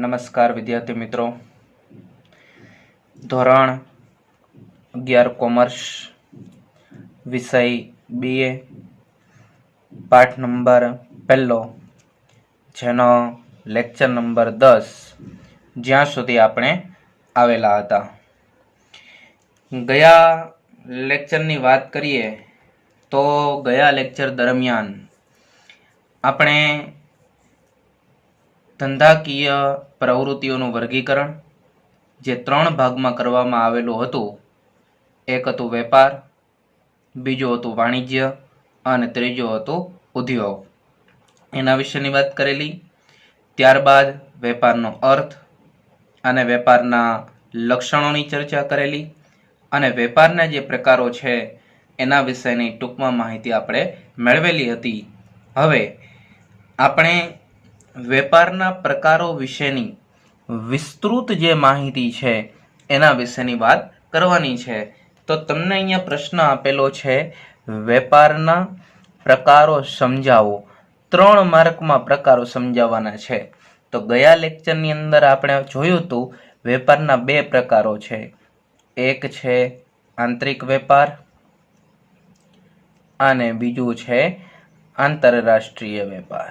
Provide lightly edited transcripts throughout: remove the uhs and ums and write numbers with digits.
નમસ્કાર વિદ્યાર્થી મિત્રો, ધોરણ 11 કોમર્સ, વિષય BA, પાઠ નંબર 1, જેનો લેક્ચર નંબર 10 જ્યાં સુધી આપણે આવેલા હતા. ગયા લેક્ચરની વાત કરીએ તો ગયા લેક્ચર દરમિયાન આપણે ધંધાકીય પ્રવૃત્તિઓનું વર્ગીકરણ જે 3 ભાગમાં કરવામાં આવેલું હતું. એક હતું વેપાર, બીજું હતું વાણિજ્ય અને ત્રીજું હતું ઉદ્યોગ. એના વિશેની વાત કરેલી. ત્યારબાદ વેપારનો અર્થ અને વેપારના લક્ષણોની ચર્ચા કરેલી અને વેપારના જે પ્રકારો છે એના વિશેની ટૂંકમાં માહિતી આપણે મેળવેલી હતી. હવે આપણે વેપારના પ્રકારો વિશેની વિસ્તૃત જે માહિતી છે એના વિશેની વાત કરવાની છે. તો તમને અહીંયા પ્રશ્ન આપેલો છે, વેપારના પ્રકારો સમજાવો. 3 માર્કમાં પ્રકારો સમજાવવાના છે. તો ગયા લેક્ચરની અંદર આપણે જોયું હતું વેપારના 2 પ્રકારો છે. એક છે આંતરિક વેપાર અને બીજું છે આંતરરાષ્ટ્રીય વેપાર.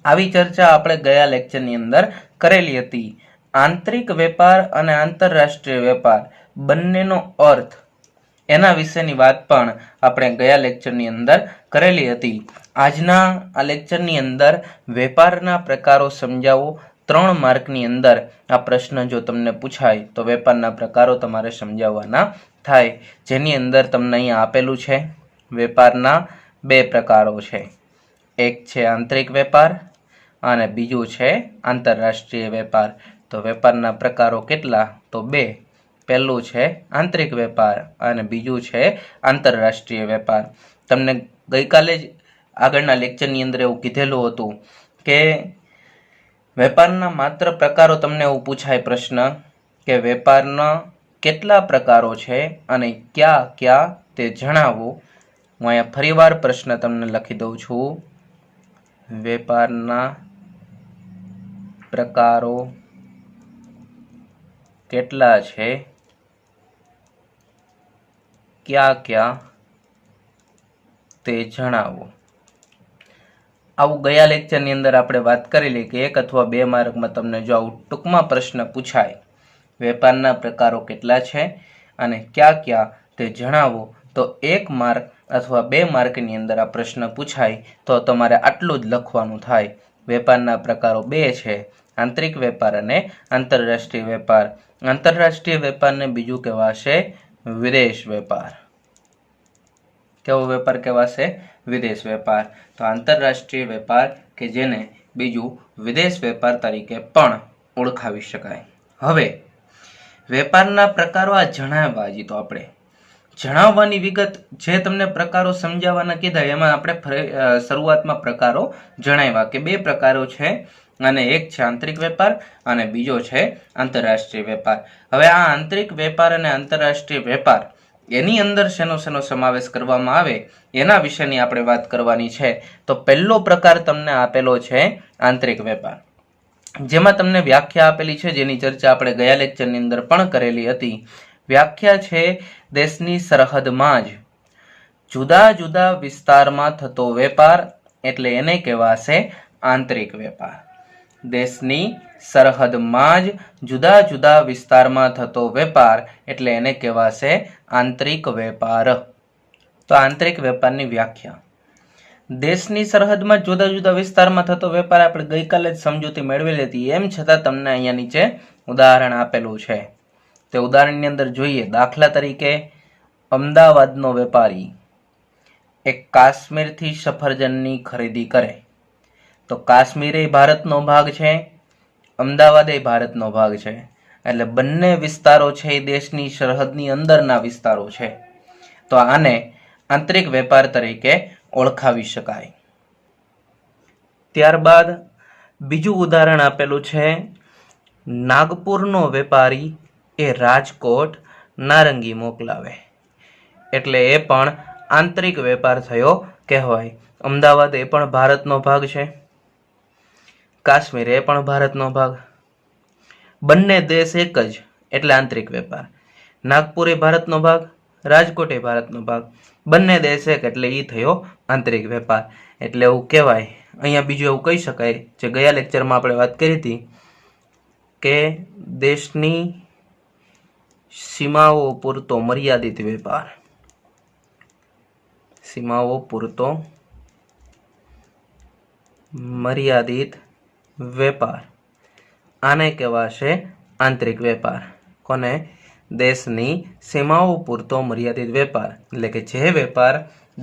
આવી ચર્ચા આપણે ગયા લેક્ચરની અંદર કરેલી હતી. આંતરિક વેપાર અને આંતરરાષ્ટ્રીય વેપાર બંનેનો અર્થ એના વિશેની વાત પણ આપણે ગયા લેક્ચરની અંદર કરેલી હતી. આજના આ લેક્ચરની અંદર વેપારના પ્રકારો સમજાવો. 3 માર્કની અંદર આ પ્રશ્ન જો તમને પૂછાય તો વેપારના પ્રકારો તમારે સમજાવવાના થાય. જેની અંદર તમને અહીંયા આપેલું છે વેપારના 2 પ્રકારો છે. એક છે આંતરિક વેપાર અને બીજું છે આંતરરાષ્ટ્રીય વેપાર. તો વેપારના પ્રકારો કેટલા? તો 2. પહેલું છે આંતરિક વેપાર અને બીજું છે આંતરરાષ્ટ્રીય વેપાર. તમને ગઈકાલે જ આગળના લેક્ચરની અંદર એવું કીધેલું હતું કે વેપારના માત્ર પ્રકારો તમને એવું પૂછાય પ્રશ્ન કે વેપારના કેટલા પ્રકારો છે અને ક્યાં ક્યાં તે જણાવો. હું અહીંયા ફરીવાર પ્રશ્ન તમને લખી દઉં છું. વેપારના પ્રકારો કેટલા છે, ક્યાં ક્યાં તે જણાવો. આવું ગયા લેક્ચરની અંદર આપણે વાત કરેલી કે 1 અથવા 2 માર્કમાં તમને જો આવું ટૂંકમાં પ્રશ્ન પૂછાય, વેપારના પ્રકારો કેટલા છે અને ક્યાં ક્યાં તે જણાવો, તો 1 માર્ક અથવા 2 માર્કની અંદર આ પ્રશ્ન પૂછાય તો તમારે આટલું જ લખવાનું થાય. વેપારના પ્રકારો 2 છે, આંતરિક વેપાર અને આંતરરાષ્ટ્રીય વેપાર. આંતરરાષ્ટ્રીય વેપારને બીજું કહેવાશે વિદેશ વેપાર. કેવો વેપાર કહેવાશે? વિદેશ વેપાર. તો આંતરરાષ્ટ્રીય વેપાર કે જેને બીજું વિદેશ વેપાર તરીકે પણ ઓળખાવી શકાય. હવે વેપારના પ્રકારો આ જણાવવા હજી તો આપણે જણાવવાની વિગત જે તમને પ્રકારો સમજાવવાના કીધા એમાં આપણે શરૂઆતમાં પ્રકારો જણાવ્યા કે 2 પ્રકારો છે અને એક છે આંતરિક વેપાર અને બીજો છે આંતરરાષ્ટ્રીય વેપાર. હવે આ આંતરિક વેપાર અને આંતરરાષ્ટ્રીય વેપાર એની અંદર શેનો સમાવેશ કરવામાં આવે એના વિશેની આપણે વાત કરવાની છે. તો પહેલો પ્રકાર તમને આપેલો છે આંતરિક વેપાર, જેમાં તમને વ્યાખ્યા આપેલી છે જેની ચર્ચા આપણે ગયા લેક્ચરની અંદર પણ કરેલી હતી. વ્યાખ્યા છે દેશની સરહદમાં જ જુદા જુદા વિસ્તારમાં થતો વેપાર એટલે એને કહેવાશે આંતરિક વેપાર. દેશની સરહદમાં જ જુદા જુદા વિસ્તારમાં થતો વેપાર એટલે એને કહેવાશે આંતરિક વેપાર. તો આંતરિક વેપારની વ્યાખ્યા, દેશની સરહદમાં જુદા જુદા વિસ્તારમાં થતો વેપાર આપણે ગઈકાલે જ સમજૂતી મેળવેલી હતી. એમ છતાં તમને અહીંયા નીચે ઉદાહરણ આપેલું છે. તે ઉદાહરણની અંદર જોઈએ. દાખલા તરીકે અમદાવાદનો વેપારી એક કાશ્મીરથી સફરજનની ખરીદી કરે તો કાશ્મીર એ ભારતનો ભાગ છે, અમદાવાદ એ ભારતનો ભાગ છે. એટલે બંને વિસ્તારો છે એ દેશની સરહદની અંદરના વિસ્તારો છે. તો આને આંતરિક વેપાર તરીકે ઓળખાવી શકાય. ત્યારબાદ બીજું ઉદાહરણ આપેલું છે, નાગપુરનો વેપારી એ રાજકોટ નારંગી મોકલાવે એટલે એ પણ આંતરિક વેપાર થયો કહેવાય. અમદાવાદ એ પણ ભારતનો ભાગ છે, કાશ્મીર એ પણ ભારતનો ભાગ. બંને દેશ એક જ એટલે આંતરિક વેપાર. નાગપુર એ ભારતનો ભાગ, રાજકોટ એ ભારતનો ભાગ. બંને દેશ એક એટલે એ થયો આંતરિક વેપાર. એટલે એવું કહેવાય. અહીંયા બીજું એવું કહી શકાય જે ગયા લેક્ચરમાં આપણે વાત કરી હતી કે દેશની સીમાઓ પૂરતો મર્યાદિત વેપાર. સીમાઓ પૂરતો મર્યાદિત વેપાર આને કહેવાશે આંતરિક વેપાર. કોને? દેશની સીમાઓ પૂરતો મર્યાદિત વેપાર. એટલે કે જે વેપાર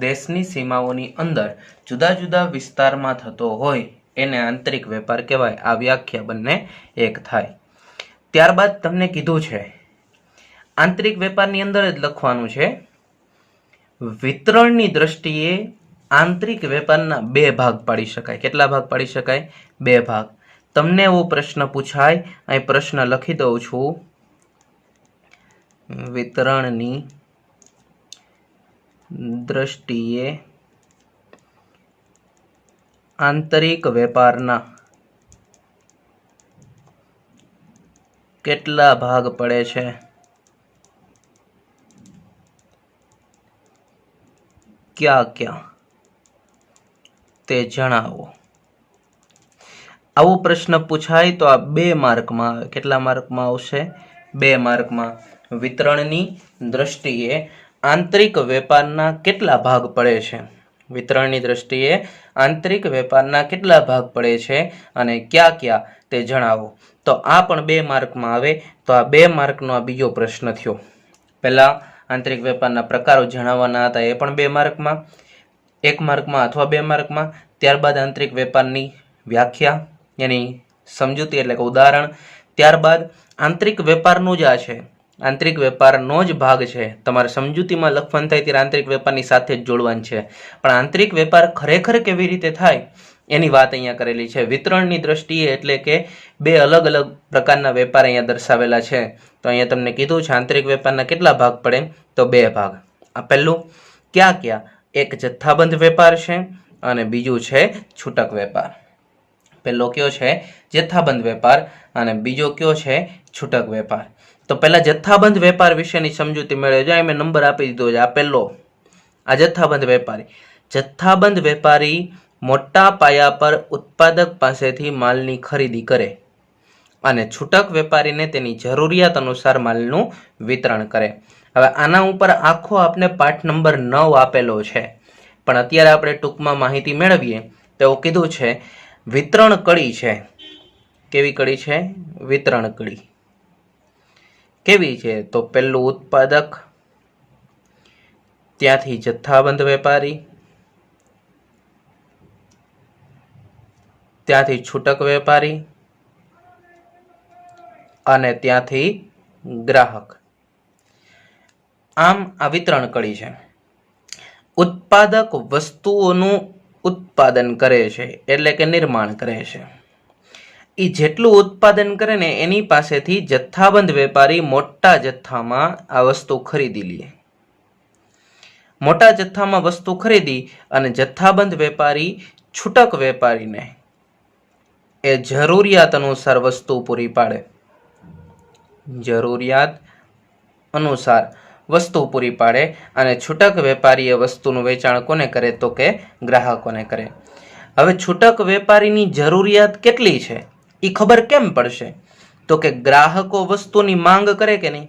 દેશની સીમાઓની અંદર જુદા જુદા વિસ્તારમાં થતો હોય એને આંતરિક વેપાર કહેવાય. આ વ્યાખ્યા બંને એક થાય. ત્યારબાદ તમને કીધું છે આંતરિક વેપારની અંદર જ લખવાનું છે વિતરણની દ્રષ્ટિએ આંતરિક વેપારના બે ભાગ પાડી શકાય. કેટલા ભાગ પાડી શકાય? બે ભાગ. તમને એવો પ્રશ્ન પૂછાય, અહીં પ્રશ્ન લખી દઉં છું. વિતરણની દ્રષ્ટિએ આંતરિક વેપારના કેટલા ભાગ પડે છે? ક્યાં ક્યાં તે જણાવો. આવો પ્રશ્ન પૂછાય તો આ 2 માર્કમાં આવે. કેટલા માર્કમાં આવશે? 2 માર્કમાં. વિતરણની દ્રષ્ટિએ આંતરિક વેપારના કેટલા ભાગ પડે છે? વિતરણની દ્રષ્ટિએ આંતરિક વેપારના કેટલા ભાગ પડે છે અને ક્યાં ક્યાં તે જણાવો. તો આ પણ 2 માર્કમાં આવે. તો આ 2 માર્કનો આ બીજો પ્રશ્ન થયો. પહેલા આંતરિક વેપારના પ્રકારો જણાવવાના હતા, એ પણ 2 માર્કમાં, 1 માર્કમાં અથવા 2 માર્કમાં. ત્યારબાદ આંતરિક વેપારની વ્યાખ્યા, એની સમજૂતી એટલે કે ઉદાહરણ. ત્યારબાદ આંતરિક વેપારનું જ આ છે, આંતરિક વેપારનો જ ભાગ છે. તમારે સમજૂતીમાં લખવાનું થાય ત્યારે આંતરિક વેપારની સાથે જ જોડવાનું છે. પણ આંતરિક વેપાર ખરેખર કેવી રીતે થાય એની વાત અહીંયા કરેલી છે. વિતરણની દ્રષ્ટિએ એટલે કે 2 અલગ અલગ પ્રકારના વેપાર અહીંયા દર્શાવેલા છે. તો અહીંયા તમને કીધું છે આંતરિક વેપારના કેટલા ભાગ પડે? તો 2 ભાગ. આ પહેલું ક્યાં ક્યાં? એક જથ્થાબંધ વેપાર છે અને બીજું છે છૂટક વેપાર. પહેલો કયો છે? જથ્થાબંધ વેપાર અને બીજો કયો છે? છૂટક વેપાર. તો પહેલા જથ્થાબંધ વેપાર વિશેની સમજૂતી મેળવે. જો મેં નંબર આપી દીધો છે. આ પહેલો, આ જથ્થાબંધ વેપારી. જથ્થાબંધ વેપારી મોટા પાયા પર ઉત્પાદક પાસેથી માલની ખરીદી કરે અને છૂટક વેપારીને તેની જરૂરિયાત અનુસાર માલનું વિતરણ કરે. હવે આના ઉપર આખો આપણે પાઠ નંબર 9 આપેલો છે, પણ અત્યારે આપણે ટૂંકમાં માહિતી મેળવીએ તો કીધું છે વિતરણ કડી છે. કેવી કડી છે? વિતરણ કડી. કેવી છે? તો પહેલું ઉત્પાદક, ત્યાંથી જથ્થાબંધ વેપારી, ત્યાંથી છૂટક વેપારી અને ત્યાંથી ગ્રાહક. આમ આ વિતરણ કડી છે. ઉત્પાદક વસ્તુઓનું ઉત્પાદન કરે છે એટલે કે નિર્માણ કરે છે. એ જેટલું ઉત્પાદન કરે ને એની પાસેથી જથ્થાબંધ વેપારી મોટા જથ્થામાં આ વસ્તુ ખરીદી લે. મોટા જથ્થામાં વસ્તુ ખરીદી અને જથ્થાબંધ વેપારી છૂટક વેપારીને એ જરૂરિયાત અનુસાર વસ્તુ પૂરી પાડે. જરૂરિયાત અનુસાર વસ્તુ પૂરી પાડે અને છૂટક વેપારી એ વસ્તુનું વેચાણ કોને કરે? તો કે ગ્રાહકોને કરે. હવે છૂટક વેપારીની જરૂરિયાત કેટલી છે એ ખબર કેમ પડશે? તો કે ગ્રાહકો વસ્તુની માંગ કરે કે નહીં?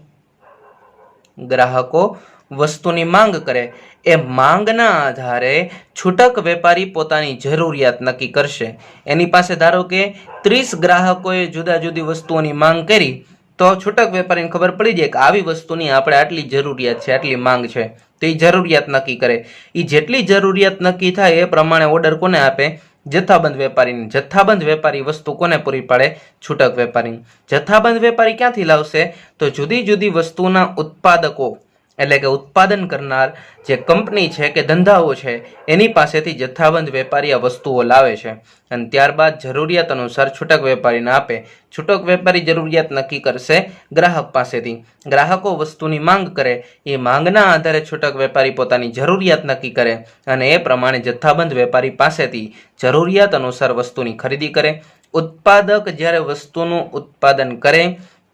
ગ્રાહકો વસ્તુની માંગ કરે. એ માંગના આધારે છૂટક વેપારી પોતાની જરૂરિયાત નક્કી કરશે. એની પાસે ધારો કે 30 ગ્રાહકોએ જુદા જુદી વસ્તુઓની માંગ કરી તો છૂટક વેપારીને ખબર પડી જાય કે આવી વસ્તુની આપણે આટલી જરૂરિયાત છે, આટલી માંગ છે. તો એ જરૂરિયાત નક્કી કરે. એ જેટલી જરૂરિયાત નક્કી થાય એ પ્રમાણે ઓર્ડર કોને આપે? જથ્થાબંધ વેપારીને. જથ્થાબંધ વેપારી વસ્તુ કોને પૂરી પાડે? છૂટક વેપારી. જથ્થાબંધ વેપારી ક્યાંથી લાવશે? તો જુદી જુદી વસ્તુના ઉત્પાદકો એટલે કે ઉત્પાદન કરનાર જે કંપની છે કે ધંધાઓ છે એની પાસેથી જથ્થાબંધ વેપારી આ વસ્તુઓ લાવે છે અને ત્યારબાદ જરૂરિયાત અનુસાર છૂટક વેપારીને આપે. છૂટક વેપારી જરૂરિયાત નક્કી કરશે ગ્રાહક પાસેથી. ગ્રાહકો વસ્તુની માંગ કરે. એ માંગના આધારે છૂટક વેપારી પોતાની જરૂરિયાત નક્કી કરે અને એ પ્રમાણે જથ્થાબંધ વેપારી પાસેથી જરૂરિયાત અનુસાર વસ્તુની ખરીદી કરે. ઉત્પાદક જ્યારે વસ્તુનું ઉત્પાદન કરે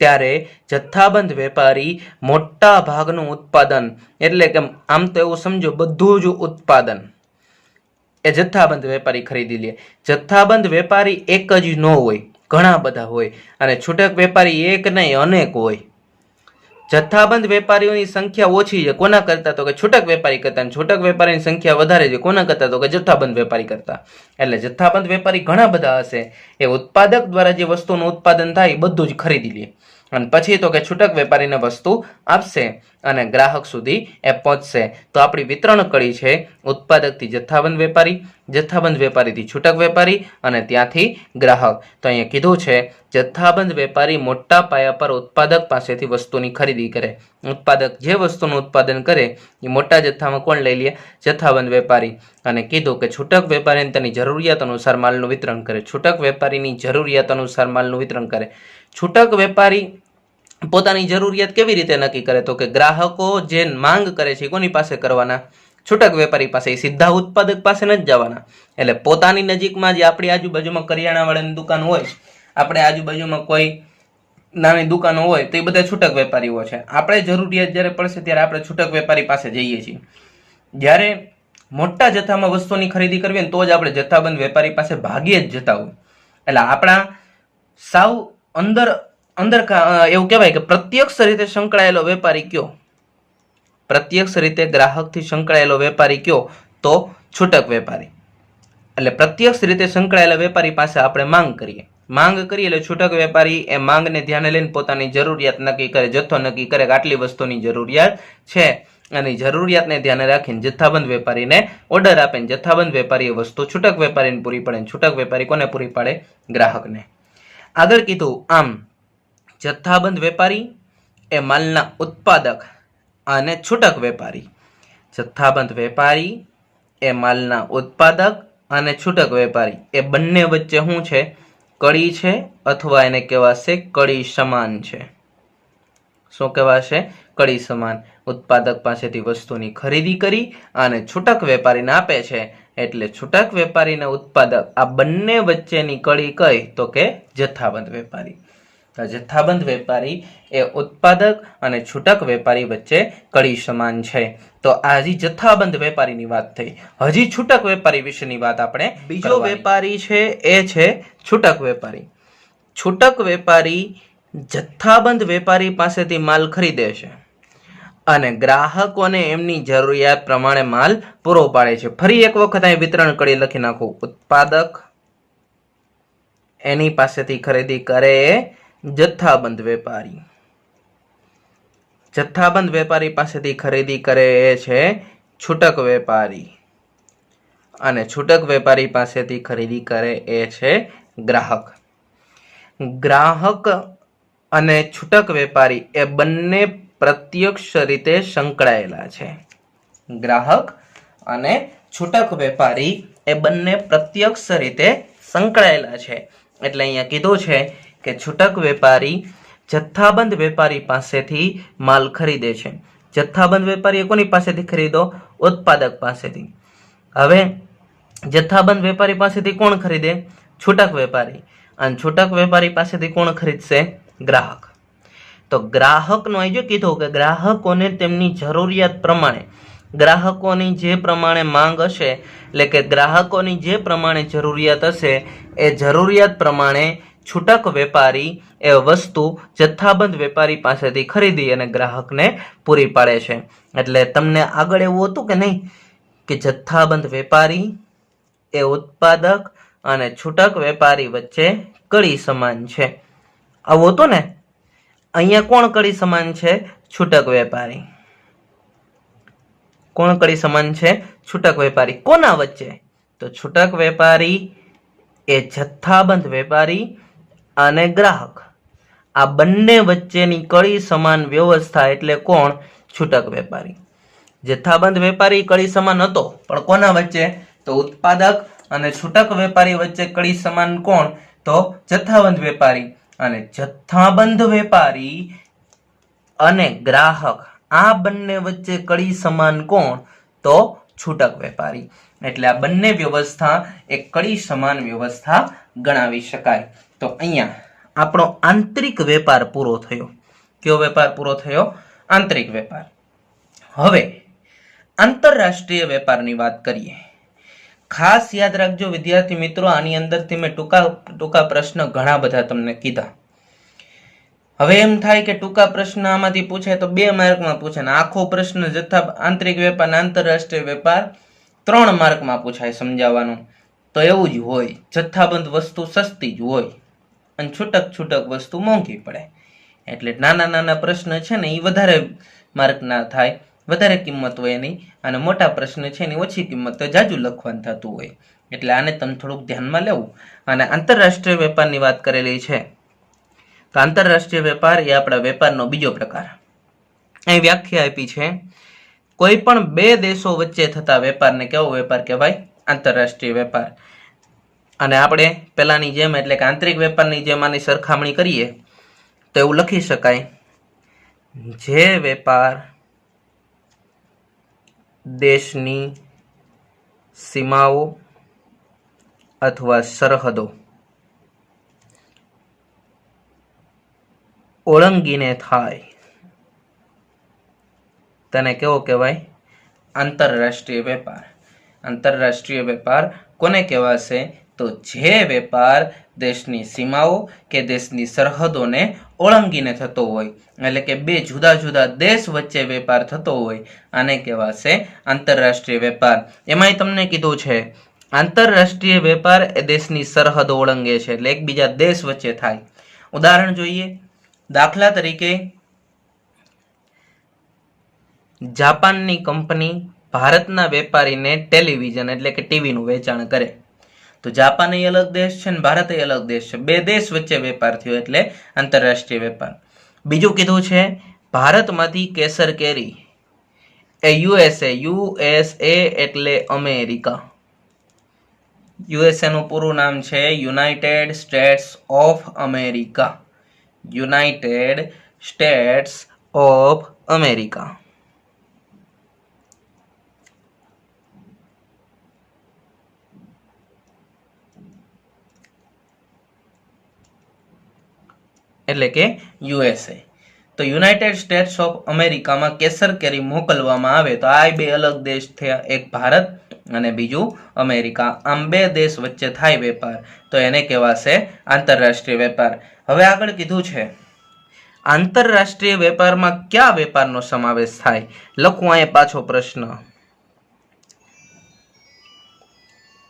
ત્યારે જથ્થાબંધ વેપારી મોટા ભાગનું ઉત્પાદન, એટલે કે આમ તો એવું સમજો બધું જ ઉત્પાદન એ જથ્થાબંધ વેપારી ખરીદી લે. જથ્થાબંધ વેપારી એક જ ન હોય, ઘણા બધા હોય, અને છૂટક વેપારી એક નહીં અનેક હોય. જથ્થાબંધ વેપારીઓની સંખ્યા ઓછી છે કોના કરતા? તો કે છૂટક વેપારી કરતા. અને છૂટક વેપારીની સંખ્યા વધારે છે કોના કરતા? તો કે જથ્થાબંધ વેપારી કરતા. એટલે જથ્થાબંધ વેપારી ઘણા બધા હશે, એ ઉત્પાદક દ્વારા જે વસ્તુનું ઉત્પાદન થાય એ બધું જ ખરીદી લે, અને પછી તો કે છૂટક વેપારીને વસ્તુ આપશે અને ગ્રાહક સુધી એ પહોંચશે. તો આપણી વિતરણ કડી છે ઉત્પાદકથી જથ્થાબંધ વેપારી, જથ્થાબંધ વેપારીથી છૂટક વેપારી અને ત્યાંથી ગ્રાહક. તો અહીંયા કીધું છે જથ્થાબંધ વેપારી મોટા પાયા પર ઉત્પાદક પાસેથી વસ્તુની ખરીદી કરે. ઉત્પાદક જે વસ્તુનું ઉત્પાદન કરે એ મોટા જથ્થામાં કોણ લઈ લે? જથ્થાબંધ વેપારી. અને કીધું કે છૂટક વેપારી તેની જરૂરિયાત અનુસાર માલનું વિતરણ કરે. છૂટક વેપારીની જરૂરિયાત અનુસાર માલનું વિતરણ કરે. છૂટક વેપારી પોતાની જરૂરિયાત કેવી રીતે નક્કી કરે? તો કે ગ્રાહકો જે માંગ કરે છે કોની પાસે કરવાના? છૂટક વેપારી પાસે. સીધા ઉત્પાદક પાસે નથી જવાના. એટલે પોતાની નજીકમાં જે આપણી આજુબાજુમાં કરિયાણાવાળાની દુકાન હોય, આપણે આજુબાજુમાં કોઈ નાની દુકાનો હોય તો એ બધા છૂટક વેપારીઓ છે. આપણે જરૂરિયાત જ્યારે પડશે ત્યારે આપણે છૂટક વેપારી પાસે જઈએ છીએ. જ્યારે મોટા જથ્થામાં વસ્તુની ખરીદી કરવી ને તો જ આપણે જથ્થાબંધ વેપારી પાસે ભાગીએ જ જતા હોય. એટલે આપણા સાવ અંદર એવું કહેવાય કે પ્રત્યક્ષ રીતે સંકળાયેલો વેપારી કયો? પ્રત્યક્ષ રીતે ગ્રાહકથી સંકળાયેલો વેપારી કયો? તો છૂટક વેપારી. એટલે પ્રત્યક્ષ રીતે સંકળાયેલા વેપારી પાસે આપણે માંગ કરીએ. માંગ કરીએ એટલે છૂટક વેપારી એ માંગને ધ્યાને લઈને પોતાની જરૂરિયાત નક્કી કરે, જથ્થો નક્કી કરે કે આટલી વસ્તુની જરૂરિયાત છે, અને જરૂરિયાતને ધ્યાને રાખીને જથ્થાબંધ વેપારીને ઓર્ડર આપે. જથ્થાબંધ વેપારી એ વસ્તુ છૂટક વેપારીને પૂરી પાડે. છૂટક વેપારી કોને પૂરી પાડે? ગ્રાહકને. આગળ કીધું આમ જથ્થાબંધ વેપારી એ માલના ઉત્પાદક અને છૂટક વેપારી. જથ્થાબંધ વેપારી એ માલના ઉત્પાદક અને છૂટક વેપારી એ બંને વચ્ચે શું છે? કડી છે, અથવા એને કહેવાશે કડી સમાન છે. શું કહેવાશે? કડી સમાન. ઉત્પાદક પાસેથી વસ્તુની ખરીદી કરી અને છૂટક વેપારીને આપે છે, એટલે છૂટક વેપારીને ઉત્પાદક આ બંને વચ્ચેની કડી કઈ? તો કે જથ્થાબંધ વેપારી. જથ્થાબંધ વેપારી એ ઉત્પાદક અને છૂટક વેપારી વચ્ચે કડી સમાન છે. તો આ હજી જથ્થાબંધ વેપારીની વાત થઈ. હજી છૂટક વેપારી વિશેની વાત આપણે. બીજો વેપારી છે એ છે છૂટક વેપારી. છૂટક વેપારી જથ્થાબંધ વેપારી પાસેથી માલ ખરીદે છે અને ગ્રાહકોને એમની જરૂરિયાત પ્રમાણે માલ પૂરો પાડે છે. ફરી એક વખત અહીં વિતરણ કરી લખી નાખું. ઉત્પાદક એની પાસેથી ખરીદી કરે જથ્થાબંધ વેપારી. જથ્થાબંધ વેપારી પાસેથી ખરીદી કરે એ છે છૂટક વેપારી, અને છૂટક વેપારી પાસેથી ખરીદી કરે એ છે ગ્રાહક. ગ્રાહક અને છૂટક વેપારી એ બંને પ્રત્યક્ષ રીતે સંકળાયેલા છે. ગ્રાહક અને છૂટક વેપારી એ બંને પ્રત્યક્ષ રીતે સંકળાયેલા છે. એટલે અહીંયા કીધું છે કે છૂટક વેપારી જથ્થાબંધ વેપારી પાસેથી માલ ખરીદે છે. જથ્થાબંધ વેપારી કોની પાસેથી ખરીદો? ઉત્પાદક પાસેથી. હવે જથ્થાબંધ વેપારી પાસેથી કોણ ખરીદે? છૂટક વેપારી. અને છૂટક વેપારી પાસેથી કોણ ખરીદશે? ગ્રાહક. તો ગ્રાહકનો અહીં જો કીધું કે ગ્રાહકોને તેમની જરૂરિયાત પ્રમાણે, ગ્રાહકોની જે પ્રમાણે માંગ હશે, એટલે કે ગ્રાહકોની જે પ્રમાણે જરૂરિયાત હશે એ જરૂરિયાત પ્રમાણે છૂટક વેપારી એ વસ્તુ જથ્થાબંધ વેપારી પાસેથી ખરીદી અને ગ્રાહકને પૂરી પાડે છે. એટલે તમને આગળ એવું હતું કે નહીં કે જથ્થાબંધ વેપારી એ ઉત્પાદક અને છૂટક વેપારી વચ્ચે કડી સમાન છે. આવું હતું ને? અહીંયા કોણ કડી સમાન છે? છૂટક વેપારી. કોણ કડી સમાન છે? છૂટક વેપારી. કોના વચ્ચે? તો છૂટક વેપારી એ જથ્થાબંધ વેપારી અને ગ્રાહક આ બંને વચ્ચેની કડી સમાન વ્યવસ્થા એટલે કોણ? છૂટક વેપારી. જથ્થાબંધ વેપારી કડી સમાન હતો, પણ કોના વચ્ચે? તો ઉત્પાદક અને છૂટક વેપારી વચ્ચે કડી સમાન કોણ? તો જથ્થાબંધ વેપારી. અને જથ્થાબંધ વેપારી અને ગ્રાહક આ બંને વચ્ચે કડી સમાન કોણ? તો છૂટક વેપારી. એટલે આ બંને વ્યવસ્થા એક કડી સમાન વ્યવસ્થા ગણાવી શકાય. તો અહીંયા આપણો આંતરિક વેપાર પૂરો થયો. કયો વેપાર પૂરો થયો? આંતરિક વેપાર. હવે આંતરરાષ્ટ્રીય વેપારની વાત કરીએ. ખાસ યાદ રાખજો વિદ્યાર્થી મિત્રો, આની અંદરથી મેં ટૂંકા પ્રશ્ન ઘણા બધા તમને કીધા. હવે એમ થાય કે ટૂંકા પ્રશ્ન આમાંથી પૂછે તો 2 માર્કમાં પૂછે ને આખો પ્રશ્ન આંતરિક વેપાર અને આંતરરાષ્ટ્રીય વેપાર 3 માર્કમાં પૂછાય સમજાવવાનું. તો એવું જ હોય, જથ્થાબંધ વસ્તુ સસ્તી જ હોય અને છૂટક વસ્તુ મોંઘી પડે. એટલે નાના પ્રશ્ન છે ને એ વધારે માર્કના થાય, વધારે કિંમત હોય એની, અને મોટા પ્રશ્ન છે એની ઓછી કિંમત, તો જાજુ લખવાનું થતું હોય. એટલે આને તમે થોડુંક ધ્યાનમાં લેવું. અને આંતરરાષ્ટ્રીય વેપારની વાત કરેલી છે. તો આંતરરાષ્ટ્રીય વેપાર એ આપણા વેપારનો બીજો પ્રકાર. અહીં વ્યાખ્યા આપી છે, કોઈ પણ 2 દેશો વચ્ચે થતા વેપારને કેવો વેપાર કહેવાય? આંતરરાષ્ટ્રીય વેપાર. અને આપણે પહેલાની જેમ એટલે કે આંતરિક વેપારની જેમ આની સરખામણી કરીએ તો એવું લખી શકાય, જે વેપાર દેશની સીમાઓ અથવા સરહદો ઓળંગીને થાય તેને કેવો કહેવાય? આંતરરાષ્ટ્રીય વેપાર. આંતરરાષ્ટ્રીય વેપાર કોને કહેવાશે? તો જે વેપાર દેશની સીમાઓ કે દેશની સરહદોને ઓળંગીને થતો હોય, એટલે કે 2 જુદા દેશ વચ્ચે વેપાર થતો હોય, આને કહેવાશે આંતરરાષ્ટ્રીય વેપાર. એમાંય તમને કીધું છે આંતરરાષ્ટ્રીય વેપાર એ દેશની સરહદો ઓળંગે છે, એટલે એકબીજા દેશ વચ્ચે થાય. ઉદાહરણ જોઈએ. દાખલા તરીકે જાપાનની કંપની ભારતના વેપારીને ટેલિવિઝન એટલે કે ટીવીનું વેચાણ કરે. તો જાપાન એ અલગ દેશ છે ને ભારત એ અલગ દેશ છે, 2 દેશ વચ્ચે વેપાર થયો એટલે આંતરરાષ્ટ્રીય વેપાર. બીજું કીધું છે ભારતમાંથી કેસર કેરી એ USA એટલે અમેરિકા. USA નું પૂરું નામ છે United states of America. United states of America. એટલે કે USA. તો યુનાઇટેડ સ્ટેટ્સ ઓફ અમેરિકામાં કેસર કેરી મોકલવામાં આવે તો આ 2 અલગ દેશ થયા, એક ભારત અને બીજું અમેરિકા. આમ 2 દેશ વચ્ચે થાય વેપાર તો એને કહેવાશે આંતરરાષ્ટ્રીય વેપાર. હવે આગળ કીધું છે આંતરરાષ્ટ્રીય વેપારમાં કયા વેપારનો સમાવેશ થાય? લખું અહીંયા પાછો પ્રશ્ન.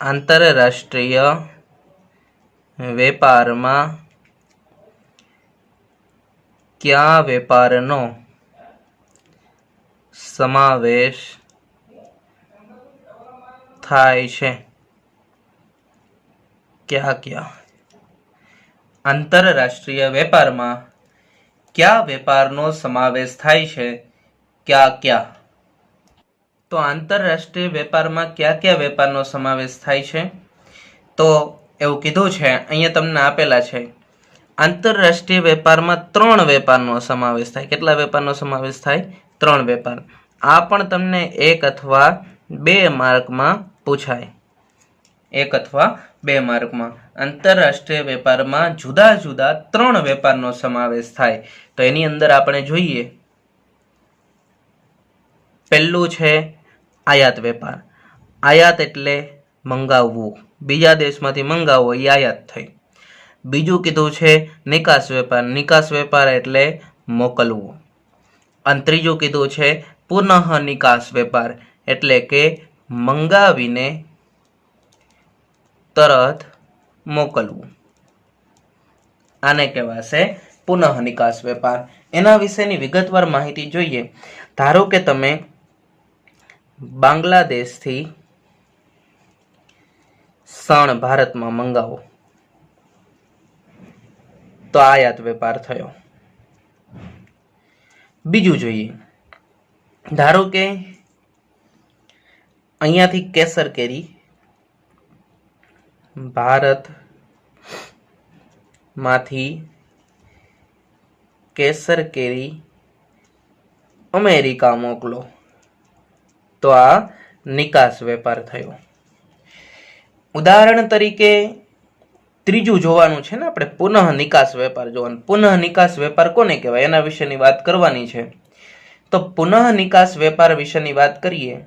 આંતરરાષ્ટ્રીય વેપારમાં કયા વેપારનો સમાવેશ થાય છે? કયા આંતરરાષ્ટ્રીય વેપારમાં કયા વેપારનો સમાવેશ થાય છે? કયા? તો આંતરરાષ્ટ્રીય વેપારમાં કયા વેપારનો સમાવેશ થાય છે? તો એવું કીધું છે, અહીંયા તમને આપેલા છે આંતરરાષ્ટ્રીય વેપારમાં 3 વેપારનો સમાવેશ થાય. કેટલા વેપારનો સમાવેશ થાય? 3 વેપાર. આ પણ તમને 1 અથવા 2 માર્કમાં પૂછાય. 1 અથવા 2 માર્કમાં. આંતરરાષ્ટ્રીય વેપારમાં જુદા 3 વેપારનો સમાવેશ થાય. તો એની અંદર આપણે જોઈએ, પહેલું છે આયાત વેપાર. આયાત એટલે મંગાવવું, બીજા દેશમાંથી મંગાવવો એ આયાત થઈ. બીજું કીધું છે નિકાસ વેપાર. નિકાસ વેપાર એટલે મોકલવું. અને ત્રીજું કીધું છે પુનઃ નિકાસ વેપાર એટલે કે મંગાવીને તરત મોકલવું. આને કહેવાશે પુનઃ નિકાસ વેપાર. એના વિશેની વિગતવાર માહિતી જોઈએ. ધારો કે તમે બાંગ્લાદેશથી શણ ભારતમાં મંગાવો તો આયાત વેપાર થયો. બીજું જોઈએ, ધારો કે અહીંયાથી કેસર કેરી ભારતમાંથી કેસર કેરી અમેરિકા મોકલો તો આ નિકાસ વેપાર થયો. ઉદાહરણ તરીકે ત્રીજું જોવાનું છે ને આપણે પુનઃ નિકાસ વેપાર જોવાનું. પુનઃ નિકાસ વેપાર કોને કહેવાય એના વિશેની વાત કરવાની છે. તો પુનઃ નિકાસ વેપાર વિશેની વાત કરીએ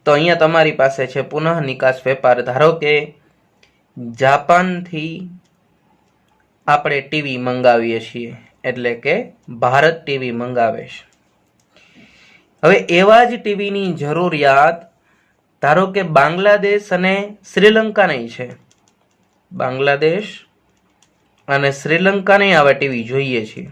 તો અહીંયા તમારી પાસે છે પુનઃ નિકાસ વેપાર. ધારો કે જાપાનથી આપણે ટીવી મંગાવીએ છીએ, એટલે કે ભારત ટીવી મંગાવે છે. હવે એવા જ ટીવીની જરૂરિયાત ધારો કે બાંગ્લાદેશ અને શ્રીલંકાની છે. બાંગ્લાદેશ અને શ્રીલંકાને આવા ટીવી જોઈએ છે.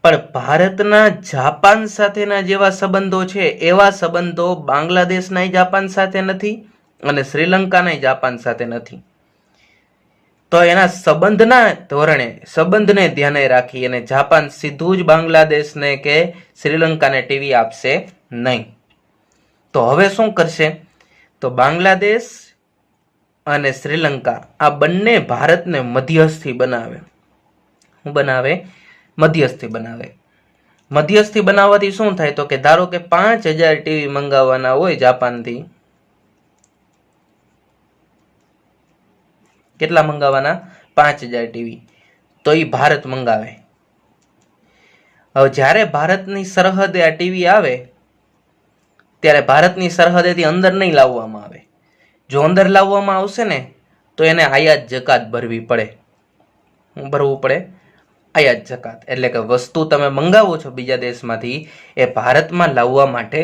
પણ ભારતના જાપાન સાથેના જેવા સંબંધો છે એવા સંબંધો બાંગ્લાદેશના જાપાન સાથે નથી અને શ્રીલંકાના જાપાન સાથે નથી. તો એના સંબંધના ધોરણે સંબંધને ધ્યાને રાખી અને જાપાન સીધું જ બાંગ્લાદેશને કે શ્રીલંકાને ટીવી આપશે નહીં. તો હવે શું કરશે? તો બાંગ્લાદેશ અને શ્રીલંકા આ બંને ભારતને મધ્યસ્થી બનાવે. શું બનાવે? મધ્યસ્થી બનાવે. મધ્યસ્થી બનાવવાથી શું થાય? તો કે ધારો કે 5000 ટીવી મંગાવવાના હોય જાપાનથી. કેટલા મંગાવવાના? 5000 ટીવી. તો એ ભારત મંગાવે. હવે જ્યારે ભારતની સરહદે આ ટીવી આવે ત્યારે ભારતની સરહદેથી અંદર નહીં લાવવામાં આવે. જો અંદર લાવવામાં આવશે ને તો એને આયાત જકાત ભરવી પડે. શું ભરવું પડે? આયાત જકાત. એટલે કે વસ્તુ તમે મંગાવો છો બીજા દેશમાંથી એ ભારતમાં લાવવા માટે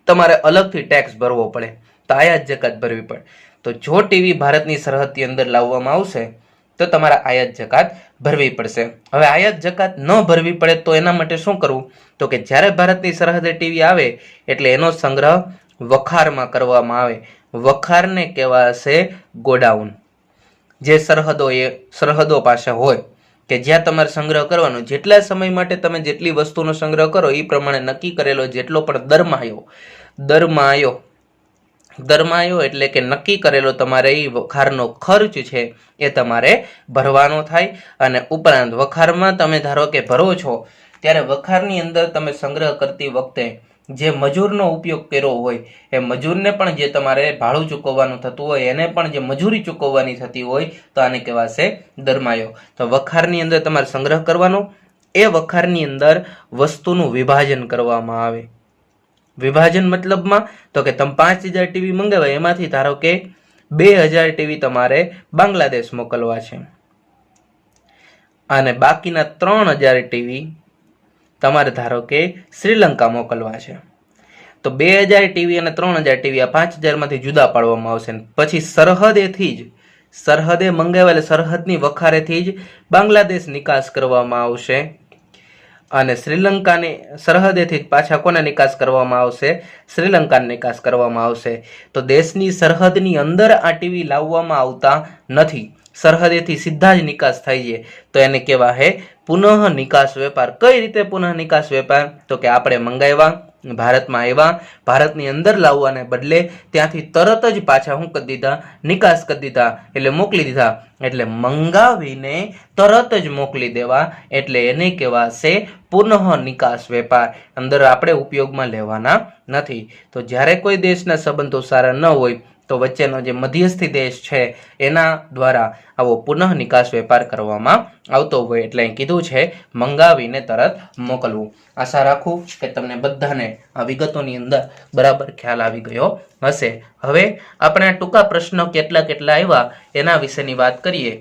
તમારે અલગથી ટેક્સ ભરવો પડે, તો આયાત જકાત ભરવી પડે. તો જો ટીવી ભારતની સરહદથી અંદર લાવવામાં આવશે તો તમારે આયાત જકાત ભરવી પડશે. હવે આયાત જકાત ન ભરવી પડે તો એના માટે શું કરવું? તો કે જ્યારે ભારતની સરહદે ટીવી આવે એટલે એનો સંગ્રહ વખારમાં કરવામાં આવે. વખારને કહેવાશે ગોડાઉન. જે સરહદો પાસે હોય કે જ્યાં તમારે સંગ્રહ કરવાનો, જેટલા સમય માટે તમે જેટલી વસ્તુનો સંગ્રહ કરો એ પ્રમાણે નક્કી કરેલો જેટલો પણ દરમાયો એટલે કે નક્કી કરેલો તમારે એ વખારનો ખર્ચ છે એ તમારે ભરવાનો થાય. અને ઉપરાંત વખારમાં તમે ધારો કે ભરો છો ત્યારે વખારની અંદર તમે સંગ્રહ કરતી વખતે જે મજૂરનો ઉપયોગ કર્યો હોય એ મજૂરને પણ જે તમારે ભાડું ચૂકવવાનું થતું હોય એને પણ જે મજૂરી ચૂકવવાની થતી હોય તો આને કહેવાશે દરમાયો. તો વખારની અંદર તમારે સંગ્રહ કરવાનો. એ વખારની અંદર વસ્તુનું વિભાજન કરવામાં આવે. વિભાજન મતલબમાં તો કે તમે 5000 ટીવી મંગાવ્યા એમાંથી ધારો કે 2000 ટીવી તમારે બાંગ્લાદેશ મોકલવા છે અને બાકીના 3000 ટીવી તમારે ધારો કે શ્રીલંકા મોકલવા છે. તો 2000 ટીવી અને 3000 ટીવી આ 5000 માંથી જુદા પાડવામાં આવશે. પછી સરહદે મંગાવેલા સરહદની વખારેથી જ બાંગ્લાદેશ નિકાસ કરવામાં આવશે અને શ્રીલંકાની સરહદેથી જ પાછા કોને નિકાસ કરવામાં આવશે? શ્રીલંકાને નિકાસ કરવામાં આવશે. તો દેશની સરહદની અંદર આ ટીવી લાવવામાં આવતા નથી, સરહદેથી સીધા જ નિકાસ થાય છે. તો એને કહેવાય પુનઃ નિકાસ વેપાર. કઈ રીતે પુનઃ નિકાસ વેપાર? તો કે આપણે મંગાવ્યા, ભારતમાં આવ્યા, ભારતની અંદર લાવવાને બદલે ત્યાંથી તરત જ પાછા શું કરી દીધા? નિકાસ કરી દીધા, એટલે મોકલી દીધા. એટલે મંગાવીને તરત જ મોકલી દેવા, એટલે એને કહેવાશે પુનઃ નિકાસ વેપાર. અંદર આપણે ઉપયોગમાં લેવાના નથી. તો જ્યારે કોઈ દેશના સંબંધો સારા ન હોય તો વચ્ચેનો જે મધ્યસ્થી દેશ છે એના દ્વારા આવો પુનઃ નિકાસ વેપાર કરવામાં આવતો હોય. એટલે અહીં કીધું છે મંગાવીને તરત મોકલવું. આશા રાખું કે તમને બધાને આ વિગતોની અંદર બરાબર ખ્યાલ આવી ગયો હશે. હવે આપણે આ ટૂંકા પ્રશ્નો કેટલા આવ્યા એના વિશેની વાત કરીએ.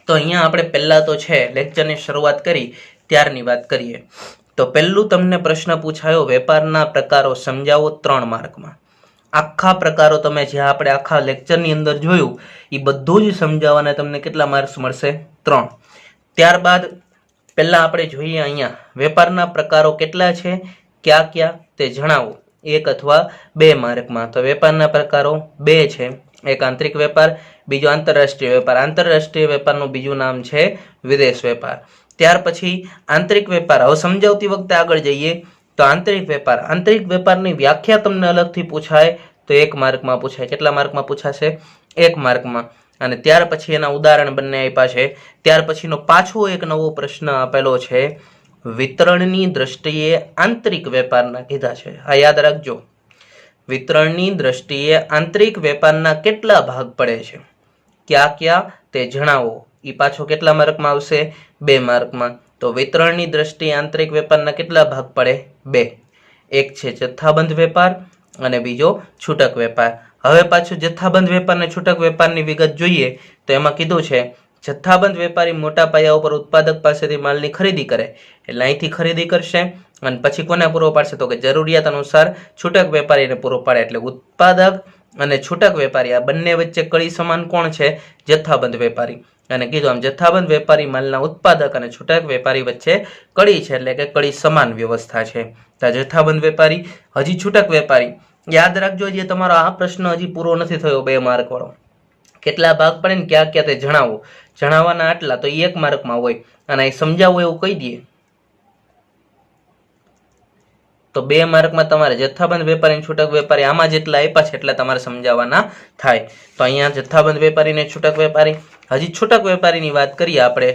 તો અહીંયા આપણે પહેલા તો છે લેક્ચરની શરૂઆત કરી ત્યારની વાત કરીએ. તો પહેલું તમને પ્રશ્ન પૂછાયો વેપારના પ્રકારો સમજાવો 3 માર્કમાં. આખા પ્રકારો તમે જે આપણે આખા લેક્ચરની અંદર જોયું એ બધું જ સમજાવવાના તમને કેટલા માર્ક્સ મળશે? 3. ત્યારબાદ પહેલા આપણે જોઈએ અહીંયા વેપારના પ્રકારો કેટલા છે, ક્યાં તે જણાવો 1 અથવા 2 માર્કમાં. તો વેપારના પ્રકારો 2 છે. એક આંતરિક વેપાર, બીજો આંતરરાષ્ટ્રીય વેપાર. આંતરરાષ્ટ્રીય વેપારનું બીજું નામ છે વિદેશ વેપાર. ત્યાર પછી આંતરિક વેપાર. હવે સમજાવતી વખતે આગળ જઈએ તો આંતરિક વેપારની વ્યાખ્યા તમને અલગથી પૂછાય તો 1 માર્કમાં પૂછાય. કેટલા માર્કમાં પૂછાશે? 1 માર્કમાં. અને ત્યાર પછી એના ઉદાહરણ બંને આપ્યા છે. ત્યાર પછીનો પાછો એક નવો પ્રશ્ન આપેલો છે, વિતરણની દ્રષ્ટિએ આંતરિક વેપારના કીધા છે. આ યાદ રાખજો, વિતરણની દ્રષ્ટિએ આંતરિક વેપારના કેટલા ભાગ પડે છે? क्या તે જણાવો એ પાછો કેટલા માર્કમાં આવશે? 2 માર્કમાં. તો વિતરણની દ્રષ્ટિએ આંતરિક વેપારના કેટલા ભાગ પડે? 2. એક છે જથ્થાબંધ વેપાર અને બીજો છૂટક વેપાર. હવે પાછું જથ્થાબંધ વેપાર અને છૂટક વેપારની વિગત જોઈએ તો એમાં કીધું છે જથ્થાબંધ વેપારી મોટા પાયા ઉપર ઉત્પાદક પાસેથી માલની ખરીદી કરે, એટલે અહીંથી ખરીદી કરશે અને પછી કોને પૂરો પાડશે? તો કે જરૂરિયાત અનુસાર છૂટક વેપારીને પૂરો પાડે. એટલે ઉત્પાદક અને છૂટક વેપારી આ બંને વચ્ચે કડી સમાન કોણ છે? જથ્થાબંધ વેપારી. અને કીધું આમ જથ્થાબંધ વેપારી માલના ઉત્પાદક અને છૂટક વેપારી વચ્ચે કડી છે, એટલે કે કડી સમાન વ્યવસ્થા છે. તો જથ્થાબંધ વેપારી. હજી છૂટક વેપારી યાદ રાખજો, જે તમારો આ પ્રશ્ન હજી પૂરો નથી થયો 2 માર્ક વાળો. કેટલા ભાગ પડે ને ક્યાં તે જણાવો. જણાવવાના આટલા તો 1 માર્કમાં હોય અને સમજાવવું એવું કહી દઈએ તો 2 માર્કમાં તમારે જથ્થાબંધ વેપારી અને છૂટક વેપારી આમાં જેટલા આપ્યા છે એટલા તમારે સમજાવવાના થાય. તો અહીંયા જથ્થાબંધ વેપારી અને છૂટક વેપારી. હજી છૂટક વેપારીની વાત કરીએ આપણે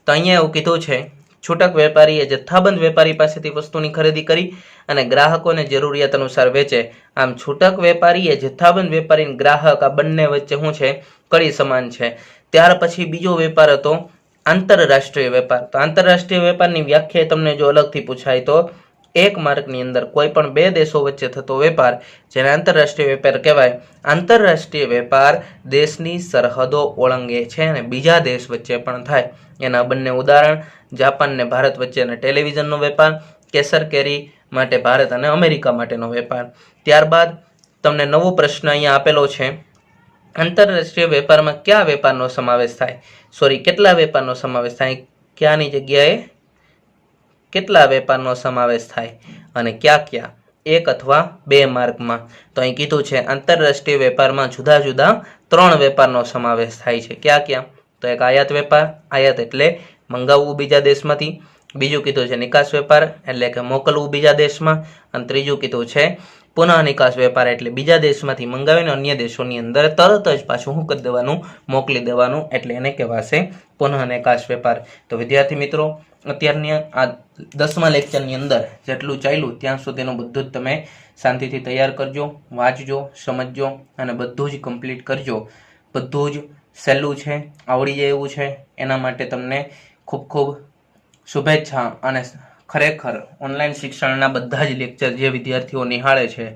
તો અહીંયા એવું કીધું છે છૂટક વેપારીએ જથ્થાબંધ વેપારી પાસેથી વસ્તુની ખરીદી કરી અને ગ્રાહકોને જરૂરિયાત અનુસાર વેચે. આમ છૂટક વેપારીએ જથ્થાબંધ વેપારી ગ્રાહક આ બંને વચ્ચે શું છે? કડી સમાન છે. ત્યાર પછી બીજો વેપાર હતો આંતરરાષ્ટ્રીય વેપાર. તો આંતરરાષ્ટ્રીય વેપારની વ્યાખ્યા તમને જો અલગથી પૂછાય તો 1 માર્કની અંદર કોઈ પણ 2 દેશો વચ્ચે થતો વેપાર જેને આંતરરાષ્ટ્રીય વેપાર કહેવાય. આંતરરાષ્ટ્રીય વેપાર દેશની સરહદો ઓળંગે છે અને બીજા દેશ વચ્ચે પણ થાય. એના બંને ઉદાહરણ જાપાન ને ભારત વચ્ચેનો ટેલિવિઝનનો વેપાર, કેસર કેરી માટે ભારત અને અમેરિકા માટેનો વેપાર. ત્યારબાદ તમને નવો પ્રશ્ન અહીંયા આપેલો છે આંતરરાષ્ટ્રીય વેપારમાં કયા વેપારનો સમાવેશ થાય? કેટલા વેપારનો સમાવેશ થાય? ક્યાંની જગ્યાએ કેટલા વેપારનો સમાવેશ થાય અને ક્યાં? 1 અથવા 2 માર્કમાં. તો અહીં કીધું છે આંતરરાષ્ટ્રીય વેપારમાં જુદા જુદા 3 વેપારનો સમાવેશ થાય છે. ક્યાં? તો એક આયાત વેપાર, આયાત એટલે મંગાવવું બીજા દેશમાંથી. બીજું કીધું છે નિકાસ વેપાર એટલે કે મોકલવું બીજા દેશમાં. અને ત્રીજું કીધું છે પુનઃ નિકાસ વેપાર એટલે બીજા દેશમાંથી મંગાવીને અન્ય દેશોની અંદર તરત જ પાછું શું કરી દેવાનું? મોકલી દેવાનું. એટલે એને કહેવાશે પુનઃ નિકાસ વેપાર. તો વિદ્યાર્થી મિત્રો અત્યારની આ 10મા લેક્ચરની અંદર જેટલું ચાલ્યું ત્યાં સુધીનું બધું જ તમે શાંતિથી તૈયાર કરજો, વાંચજો, સમજજો અને બધું જ કમ્પ્લીટ કરજો. બધું જ સહેલું છે, આવડી જાય એવું છે. એના માટે તમને ખૂબ ખૂબ શુભેચ્છા. અને ખરેખર ઓનલાઈન શિક્ષણના બધા જ લેક્ચર જે વિદ્યાર્થીઓ નિહાળે છે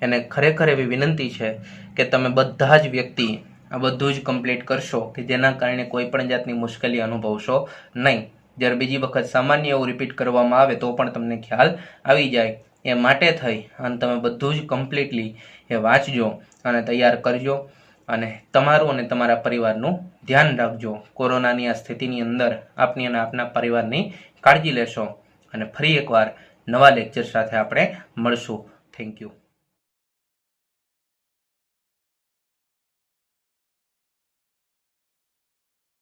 એને ખરેખર એવી વિનંતી છે કે તમે બધા જ વ્યક્તિ આ બધું જ કમ્પ્લીટ કરશો કે જેના કારણે કોઈ પણ જાતની મુશ્કેલી અનુભવશો નહીં. જ્યારે બીજી વખત સામાન્ય એવું રિપીટ કરવામાં આવે તો પણ તમને ખ્યાલ આવી જાય. એ માટે થઈ અને તમે બધું જ કમ્પ્લીટલી એ વાંચજો અને તૈયાર કરજો અને તમારું અને તમારા પરિવારનું ધ્યાન રાખજો. કોરોનાની આ સ્થિતિની અંદર આપની અને આપના પરિવારની કાળજી લેશો અને ફરી એકવાર નવા લેક્ચર સાથે આપણે મળશું. Thank you.